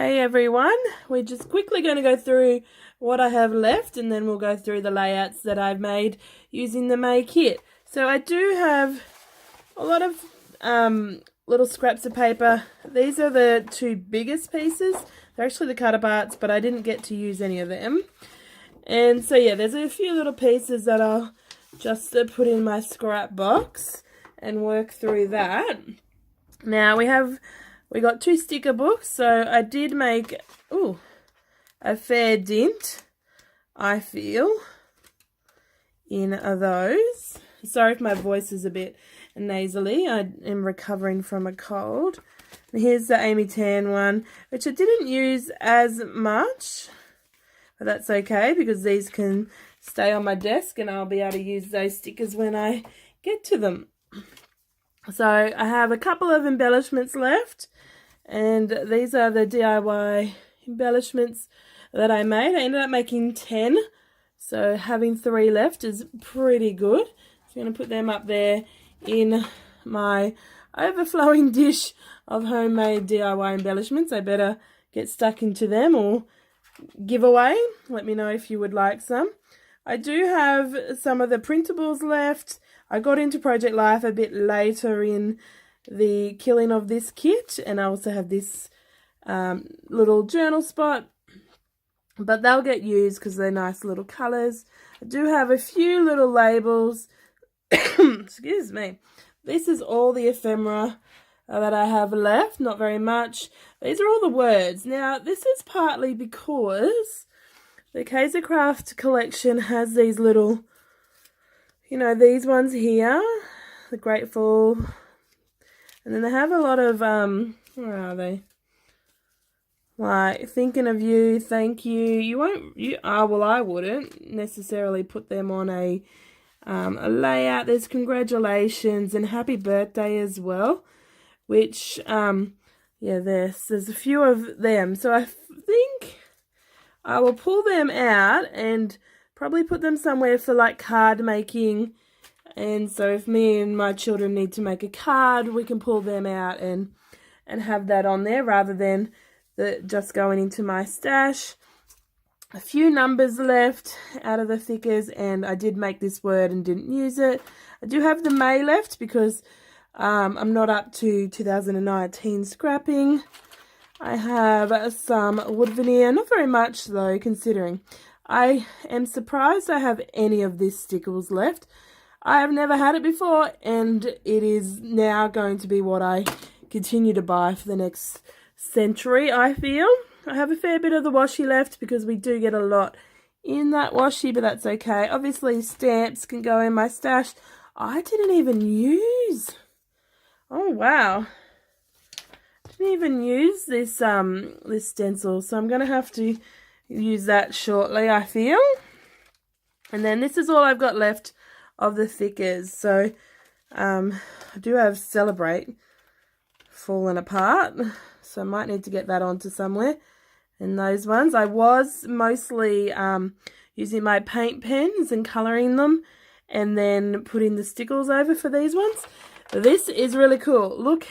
Hey everyone, we're just quickly going to go through what I have left and then we'll go through the layouts that I've made using the May kit. So I do have a lot of little scraps of paper. These are the two biggest pieces. They're actually the cut aparts, but I didn't get to use any of them. And so yeah, there's a few little pieces that I'll just put in my scrap box and work through that. Now we got two sticker books, so I did make a fair dent, I feel, in those. Sorry if my voice is a bit nasally. I am recovering from a cold. And here's the Amy Tan one, which I didn't use as much, but that's okay because these can stay on my desk and I'll be able to use those stickers when I get to them. So I have a couple of embellishments left, and these are the DIY embellishments that I made. I ended up making 10, so having 3 left is pretty good. So I'm going to put them up there in my overflowing dish of homemade DIY embellishments. I better get stuck into them or give away. Let me know if you would like some. I do have some of the printables left. I got into Project Life a bit later in the killing of this kit, and I also have this little journal spot, but they'll get used because they're nice little colours. I do have a few little labels. Excuse me. This is all the ephemera that I have left, not very much. These are all the words. Now, this is partly because the Kaiser Craft collection has these little, these ones here, the Grateful, and then they have a lot of, where are they? Like, thinking of you, thank you. I wouldn't necessarily put them on a layout. There's congratulations and happy birthday as well, which, there's a few of them. So I think I will pull them out and probably put them somewhere for like card making. And so if me and my children need to make a card, we can pull them out and have that on there rather than just going into my stash. A few numbers left out of the thickers, and I did make this word and didn't use it. I do have the May left because I'm not up to 2019 scrapping. I have some wood veneer, not very much though, considering. I am surprised I have any of this stickers left. I have never had it before, and it is now going to be what I continue to buy for the next century, I feel. I have a fair bit of the washi left because we do get a lot in that washi, but that's okay. Obviously, stamps can go in my stash. I didn't even use... Oh, wow. Didn't even use this this stencil, so I'm going to have to use that shortly, I feel. And then this is all I've got left of the thickers. So I do have Celebrate fallen apart, so I might need to get that onto somewhere. And those ones, I was mostly using my paint pens and colouring them and then putting the stickers over for these ones. This is really cool. Look,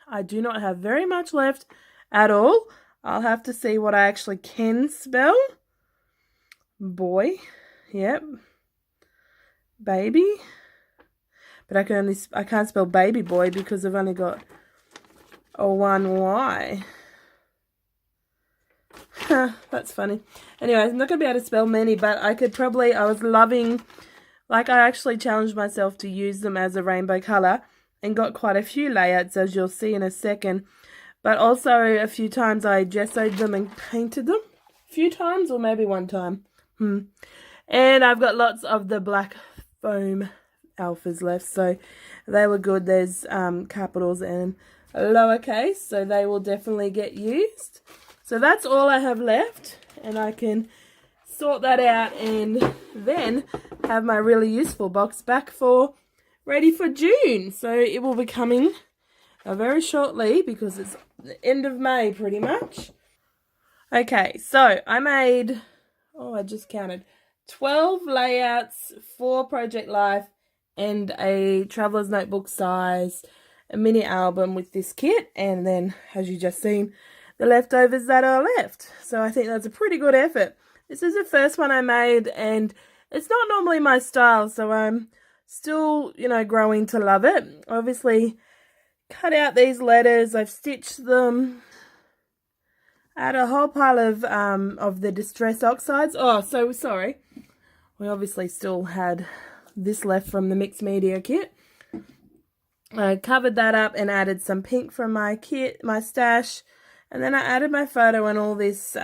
I do not have very much left at all. I'll have to see what I actually can spell. Boy, yep. Baby, but I can't spell baby boy because I've only got a 1 Y. That's funny. Anyway, I'm not going to be able to spell many, but I was loving, like I actually challenged myself to use them as a rainbow colour and got quite a few layouts, as you'll see in a second. But also a few times I gessoed them and painted them. A few times, or maybe one time. And I've got lots of the black foam alphas left, so they were good. There's capitals and lowercase, so they will definitely get used. So that's all I have left, and I can sort that out and then have my really useful box back ready for June. So it will be coming very shortly because it's the end of May pretty much. Okay, so I made, I just counted 12 layouts for Project Life and a traveler's notebook size, a mini album with this kit, and then, as you just seen, the leftovers that are left. So I think that's a pretty good effort. This is the first one I made, and it's not normally my style, so I'm still, you know, growing to love it. Obviously, cut out these letters, I've stitched them. I had a whole pile of the Distress Oxides. Oh, so sorry. We obviously still had this left from the mixed media kit. I covered that up and added some pink from my kit, my stash. And then I added my photo and all this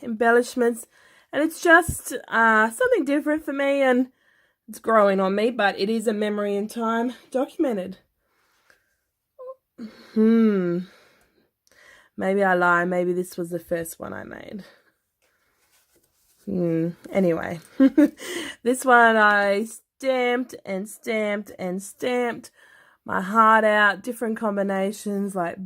embellishments. And it's just something different for me, and it's growing on me, but it is a memory in time documented. Maybe I lie. Maybe this was the first one I made. Anyway, this one I stamped and stamped and stamped my heart out, different combinations like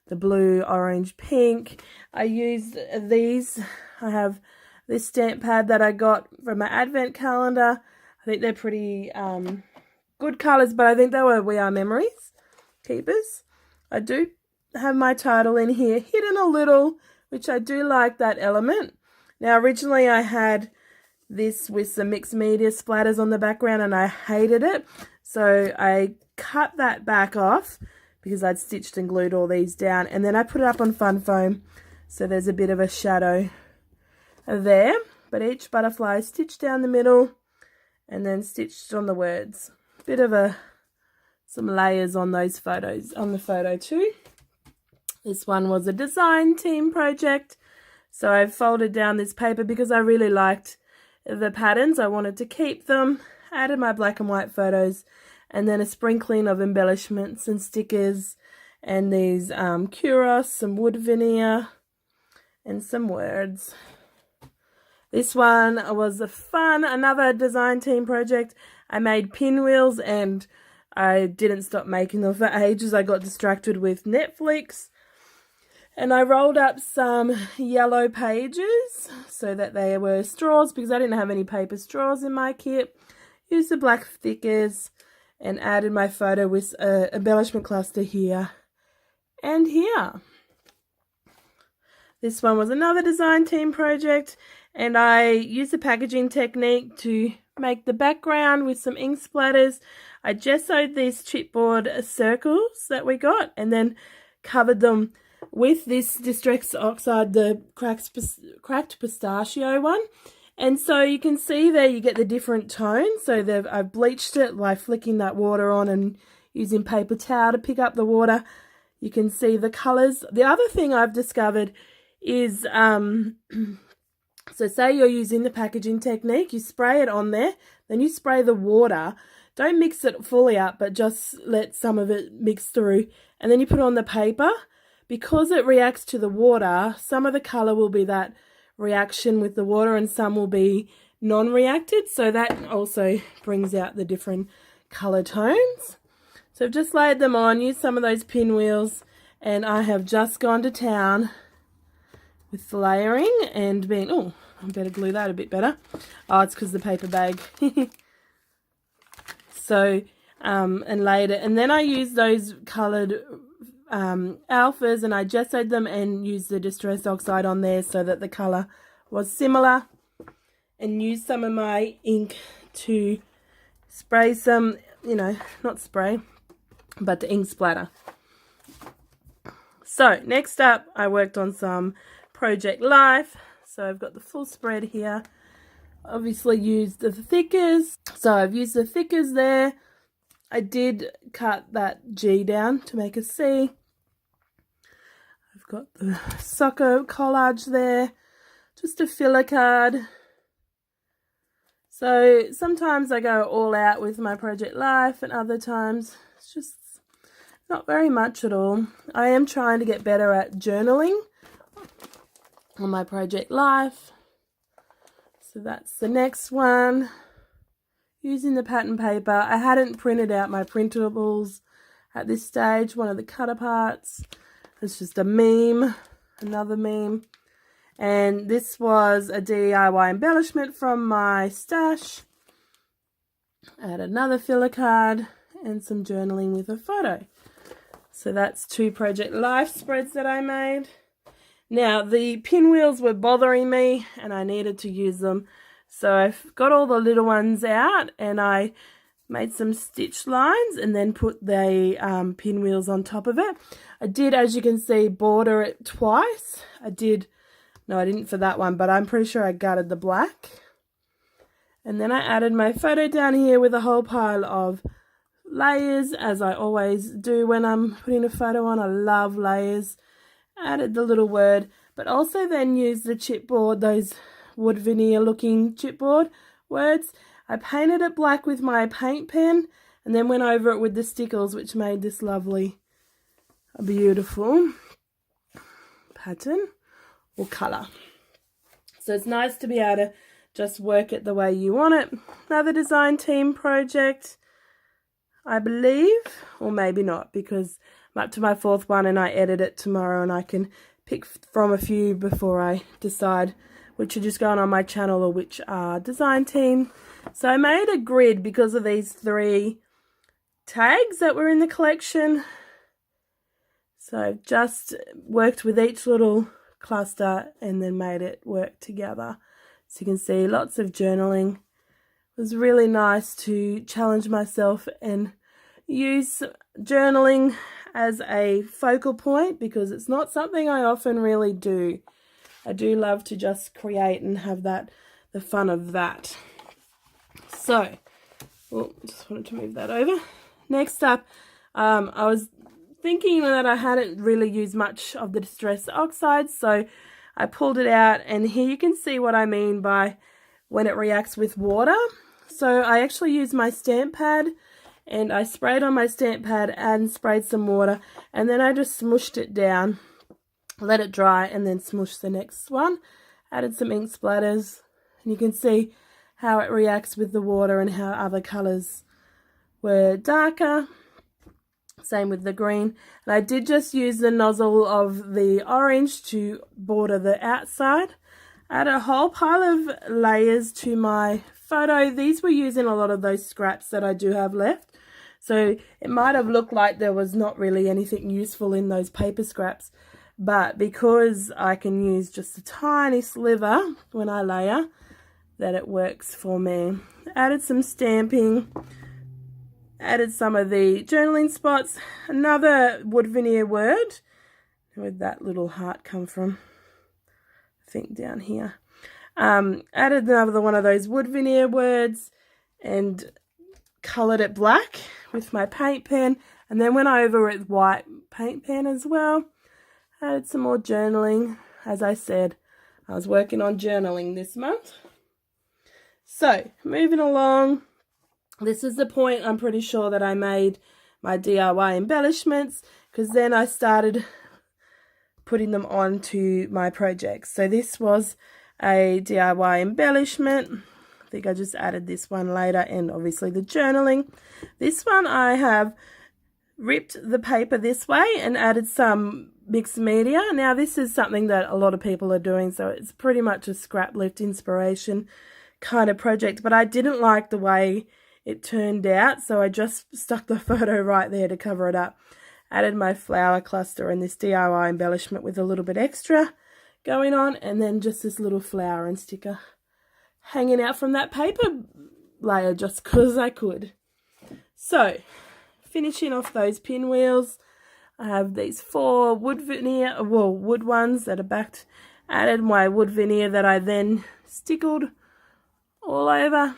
the blue, orange, pink. I used these. I have this stamp pad that I got from my advent calendar. I think they're pretty good colours, but I think they were We Are Memories keepers. I do have my title in here hidden a little, which I do like that element. Now originally I had this with some mixed media splatters on the background and I hated it, so I cut that back off because I'd stitched and glued all these down, and then I put it up on fun foam so there's a bit of a shadow there, but each butterfly is stitched down the middle and then stitched on the words. Bit of some layers on those photos, on the photo too. This one was a design team project, so I folded down this paper because I really liked the patterns. I wanted to keep them. Added my black and white photos, and then a sprinkling of embellishments and stickers, and these Kuros, some wood veneer, and some words. This one was another design team project. I made pinwheels and I didn't stop making them for ages. I got distracted with Netflix. And I rolled up some yellow pages so that they were straws because I didn't have any paper straws in my kit. Used the black stickers and added my photo with an embellishment cluster here and here. This one was another design team project, and I used the packaging technique to make the background with some ink splatters. I gessoed these chipboard circles that we got and then covered them with this Distress Oxide, the cracked pistachio one. And so you can see there you get the different tones. So I've bleached it by flicking that water on and using paper towel to pick up the water. You can see the colours. The other thing I've discovered is, so say you're using the packaging technique, you spray it on there, then you spray the water. Don't mix it fully up, but just let some of it mix through. And then you put on the paper. Because it reacts to the water, some of the colour will be that reaction with the water and some will be non-reacted. So that also brings out the different colour tones. So I've just laid them on, used some of those pinwheels, and I have just gone to town with the layering and been, oh, I better glue that a bit better. Oh, it's because the paper bag. So, and laid it. And then I used those coloured alphas and I gessoed them and used the Distress Oxide on there so that the colour was similar, and used some of my ink to spray some, you know, not spray, but the ink splatter. So next up I worked on some Project Life. So I've got the full spread here. Obviously used the thickers. So I've used the thickers there. I did cut that G down to make a C. I've got the soccer collage there. Just a filler card. So sometimes I go all out with my Project Life and other times it's just not very much at all. I am trying to get better at journaling on my Project Life. So that's the next one. Using the pattern paper. I hadn't printed out my printables at this stage. One of the cut aparts. It's just a meme. Another meme. And this was a DIY embellishment from my stash. I had another filler card and some journaling with a photo. So that's two Project Life spreads that I made. Now, the pinwheels were bothering me and I needed to use them. So I've got all the little ones out and I made some stitch lines and then put the pinwheels on top of it. I did, as you can see, border it twice. No, I didn't for that one, but I'm pretty sure I gutted the black. And then I added my photo down here with a whole pile of layers, as I always do when I'm putting a photo on. I love layers. Added the little word, but also then used the chipboard, those wood veneer looking chipboard words. I painted it black with my paint pen and then went over it with the stickers, which made this lovely, beautiful pattern or colour. So it's nice to be able to just work it the way you want it. Another design team project, I believe, or maybe not, because I'm up to my 4th one and I edit it tomorrow and I can pick from a few before I decide which are just going on my channel or which are design team. So I made a grid because of these 3 tags that were in the collection. So I've just worked with each little cluster and then made it work together. So you can see lots of journaling. It was really nice to challenge myself and use journaling as a focal point because it's not something I often really do. I do love to just create and have the fun of that. So, just wanted to move that over. Next up, I was thinking that I hadn't really used much of the Distress Oxide, so I pulled it out, and here you can see what I mean by when it reacts with water. So I actually used my stamp pad, and I sprayed on my stamp pad and sprayed some water, and then I just smooshed it down, let it dry, and then smooshed the next one. Added some ink splatters, and you can see how it reacts with the water and how other colours were darker. Same with the green. And I did just use the nozzle of the orange to border the outside. Add a whole pile of layers to my photo. These were using a lot of those scraps that I do have left. So it might have looked like there was not really anything useful in those paper scraps. But because I can use just a tiny sliver when I layer, that it works for me. Added some stamping. Added some of the journaling spots. Another wood veneer word. Where'd that little heart come from? I think down here. Added another one of those wood veneer words and coloured it black with my paint pen. And then went over with white paint pen as well. Added some more journaling. As I said, I was working on journaling this month. So, moving along. This is the point I'm pretty sure that I made my DIY embellishments, because then I started putting them onto my projects. So this was a DIY embellishment. I think I just added this one later, and obviously the journaling. This one I have ripped the paper this way and added some mixed media. Now this is something that a lot of people are doing, so it's pretty much a scrap lift inspiration kind of project, but I didn't like the way it turned out, so I just stuck the photo right there to cover it up. Added my flower cluster and this DIY embellishment with a little bit extra going on, and then just this little flower and sticker hanging out from that paper layer just because I could. So, finishing off those pinwheels, I have these 4 wood veneer, wood ones that are backed. Added my wood veneer that I then stickled all over.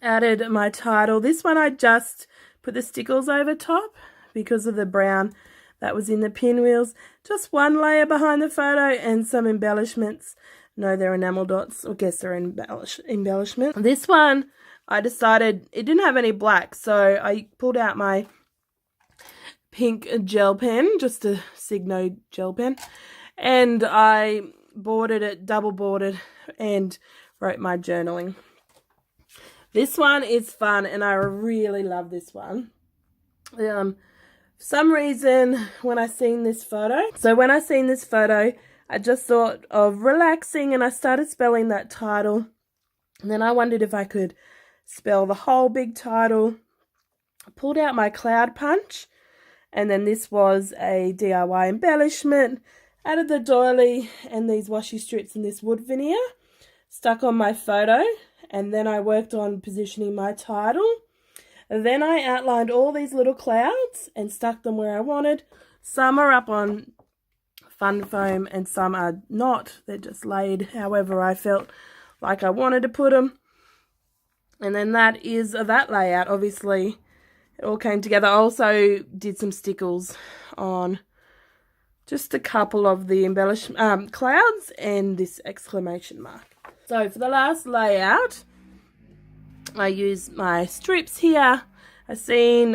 Added my title. This one I just put the stickers over top because of the brown that was in the pinwheels. Just one layer behind the photo and some embellishments. No, they're enamel dots. I guess they're embellishment. This one, I decided it didn't have any black, so I pulled out my pink gel pen, just a Signo gel pen, and I bordered it, double bordered, and wrote my journaling. This one is fun, and I really love this one. For some reason, when I seen this photo, I just thought of relaxing, and I started spelling that title. And then I wondered if I could spell the whole big title. I pulled out my cloud punch, and then this was a DIY embellishment. Added the doily and these washi strips and this wood veneer. Stuck on my photo, and then I worked on positioning my title. And then I outlined all these little clouds and stuck them where I wanted. Some are up on fun foam and some are not. They're just laid however I felt like I wanted to put them. And then that is that layout. Obviously, it all came together. I also did some stickles on just a couple of the embellishment clouds and this exclamation mark. So for the last layout, I used my strips here. I seen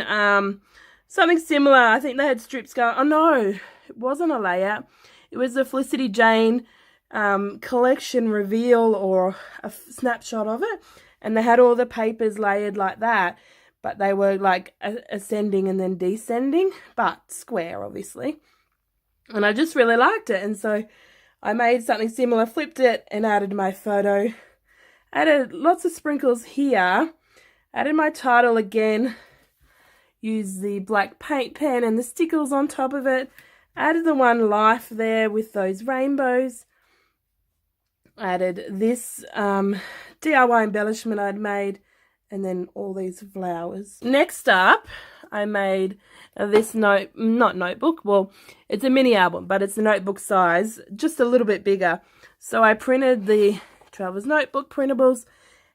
something similar. I think they had strips going. Oh no, it wasn't a layout. It was a Felicity Jane collection reveal or a snapshot of it. And they had all the papers layered like that. But they were like ascending and then descending. But square, obviously. And I just really liked it. And so I made something similar, flipped it and added my photo. Added lots of sprinkles here. Added my title again. Used the black paint pen and the stickles on top of it. Added the one life there with those rainbows. Added this DIY embellishment I'd made. And then all these flowers. Next up, I made this not notebook. Well, it's a mini album, but it's a notebook size, just a little bit bigger. So I printed the Traveller's Notebook printables.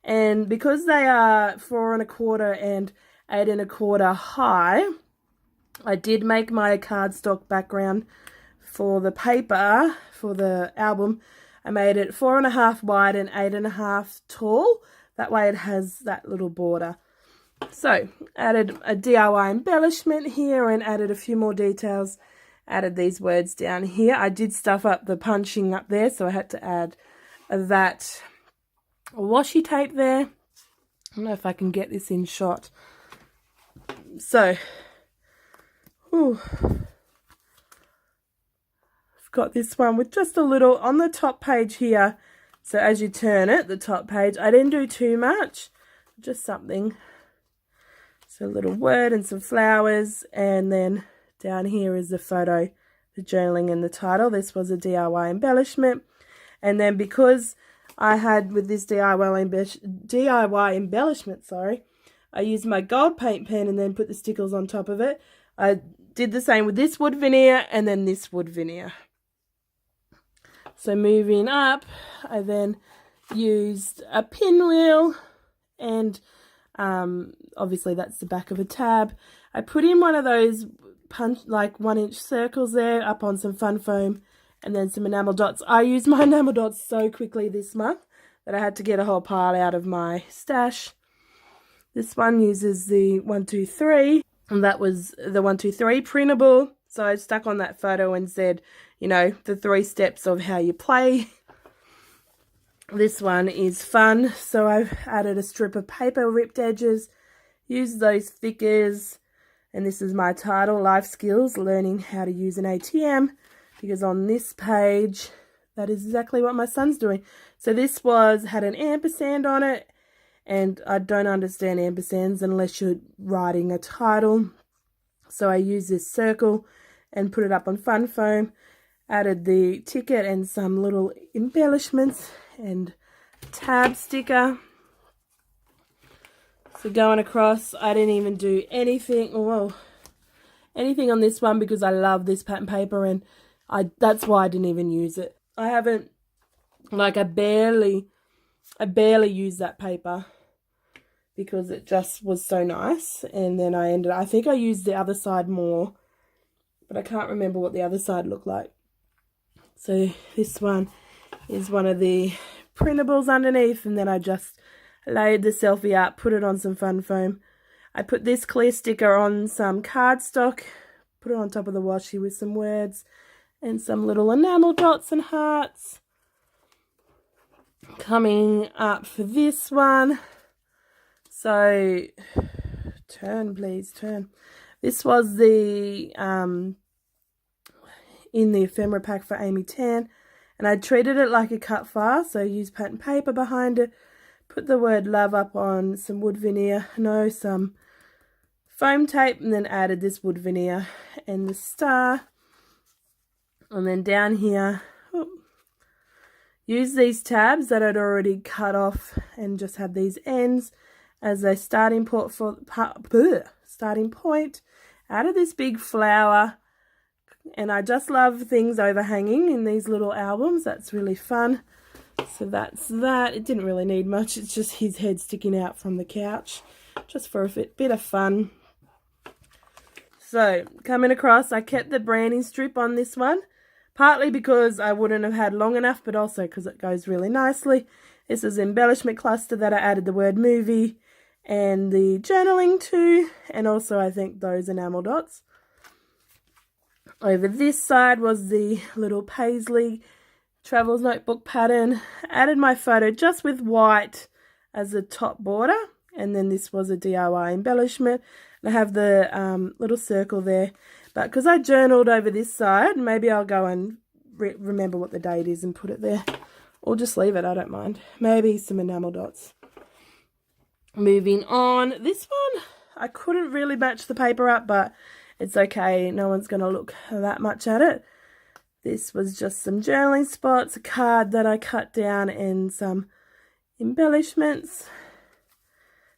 And because they are 4 1/4 and 8 1/4 high, I did make my cardstock background for the paper, for the album. I made it 4 1/2 wide and 8 1/2 tall. That way it has that little border. So, added a DIY embellishment here and added a few more details. Added these words down here. I did stuff up the punching up there, so I had to add that washi tape there. I don't know if I can get this in shot. So, I've got this one with just a little on the top page here. So as you turn it, the top page, I didn't do too much, just something. So a little word and some flowers, and then down here is the photo, the journaling and the title. This was a DIY embellishment. And then because I had with this DIY embellishment, I used my gold paint pen and then put the stickers on top of it. I did the same with this wood veneer and then this wood veneer. So moving up, I then used a pinwheel and obviously that's the back of a tab. I put in one of those 1-inch circles there up on some fun foam and then some enamel dots. I used my enamel dots so quickly this month that I had to get a whole pile out of my stash. This one uses the 1, 2, 3 and that was the 1, 2, 3 printable. So I stuck on that photo and said, you know, the 3 steps of how you play. This one is fun. So I've added a strip of paper, ripped edges, used those thickers. And this is my title, Life Skills, Learning How to Use an ATM. Because on this page, that is exactly what my son's doing. So this had an ampersand on it. And I don't understand ampersands unless you're writing a title. So I used this circle and put it up on fun foam, added the ticket and some little embellishments and tab sticker. So going across, I didn't even do anything on this one because I love this pattern paper and that's why I didn't even use it. I barely used that paper because it just was so nice. And then I think I used the other side more, but I can't remember what the other side looked like. So this one is one of the printables underneath, and then I just laid the selfie up, put it on some fun foam. I put this clear sticker on some cardstock, put it on top of the washi with some words and some little enamel dots and hearts. Coming up for this one. So, turn please, turn. This was the in the ephemera pack for Amy Tan, and I treated it like a cut file, so I used pattern paper behind it, put the word love up on some wood veneer, some foam tape, and then added this wood veneer and the star. And then down here, use these tabs that I'd already cut off and just had these ends as a starting point Added this big flower, and I just love things overhanging in these little albums. That's really fun. So that's that. It didn't really need much. It's just his head sticking out from the couch, just for a bit of fun. So coming across, I kept the branding strip on this one, partly because I wouldn't have had long enough, but also because it goes really nicely. This is embellishment cluster that I added the word movie and the journaling to, and also I think those enamel dots. Over this side was the little Paisley Travels notebook pattern. Added my photo just with white as a top border, and then this was a DIY embellishment. And I have the little circle there, but because I journaled over this side, maybe I'll go and remember what the date is and put it there, or just leave it, I don't mind. Maybe some enamel dots. Moving on, this one I couldn't really match the paper up, but it's okay, no one's going to look that much at it. This was just some journaling spots, a card that I cut down, and some embellishments.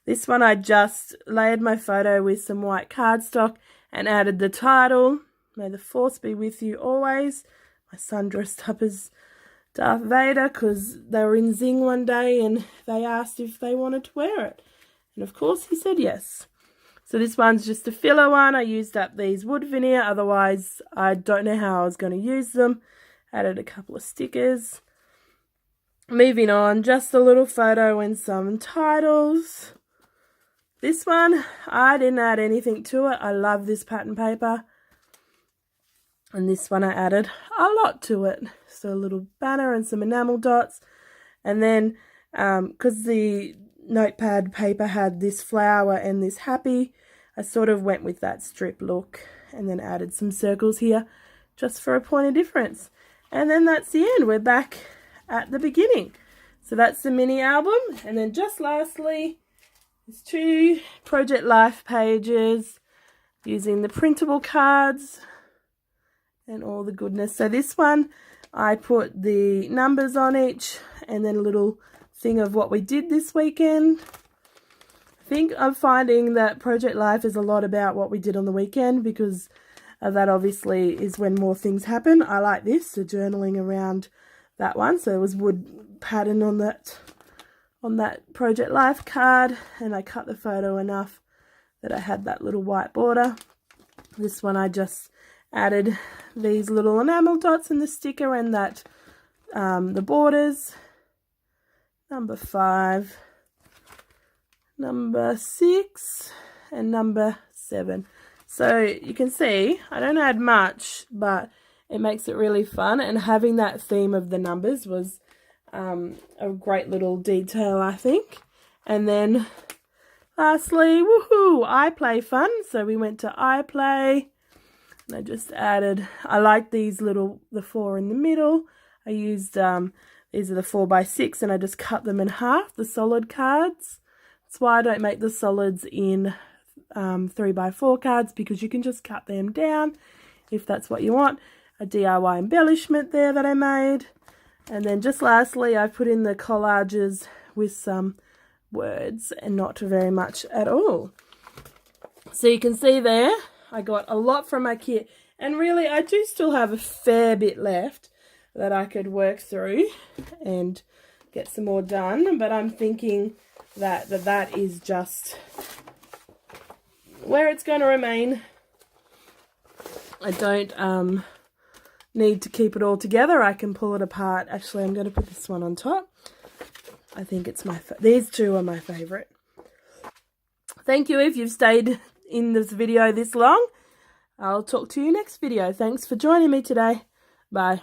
This one I just layered my photo with some white cardstock and added the title, "May the Force be with you always." My son dressed up as Darth Vader because they were in Zing one day and they asked if they wanted to wear it. And of course he said yes. So this one's just a filler one. I used up these wood veneer, otherwise I don't know how I was going to use them. Added a couple of stickers. Moving on, just a little photo and some titles. This one, I didn't add anything to it. I love this pattern paper. And this one I added a lot to it. So a little banner and some enamel dots. And then, because the notepad paper had this flower and this happy, I sort of went with that strip look and then added some circles here just for a point of difference. And then that's the end. We're back at the beginning. So that's the mini album. And then just lastly, there's 2 Project Life pages using the printable cards and all the goodness. So this one, I put the numbers on each and then a little thing of what we did this weekend. I think I'm finding that Project Life is a lot about what we did on the weekend, because that obviously is when more things happen. I like this, the journaling around that one. So there was wood pattern on that Project Life card, and I cut the photo enough that I had that little white border. This one I just added these little enamel dots in the sticker and that the borders. Number 5, number 6, and number 7. So you can see I don't add much, but it makes it really fun, and having that theme of the numbers was a great little detail, I think. And then lastly, woohoo, iPlay fun. So we went to iPlay, and I just added, I like these little, the 4 in the middle. I used these are the 4x6, and I just cut them in half, the solid cards. That's why I don't make the solids in 3x4 cards, because you can just cut them down if that's what you want. A DIY embellishment there that I made. And then just lastly, I put in the collages with some words and not very much at all. So you can see there, I got a lot from my kit. And really, I do still have a fair bit left that I could work through and get some more done. But I'm thinking that is just where it's going to remain. I don't need to keep it all together. I can pull it apart. Actually, I'm going to put this one on top. I think it's these 2 are my favorite. Thank you if you've stayed in this video this long. I'll talk to you next video. Thanks for joining me today. Bye.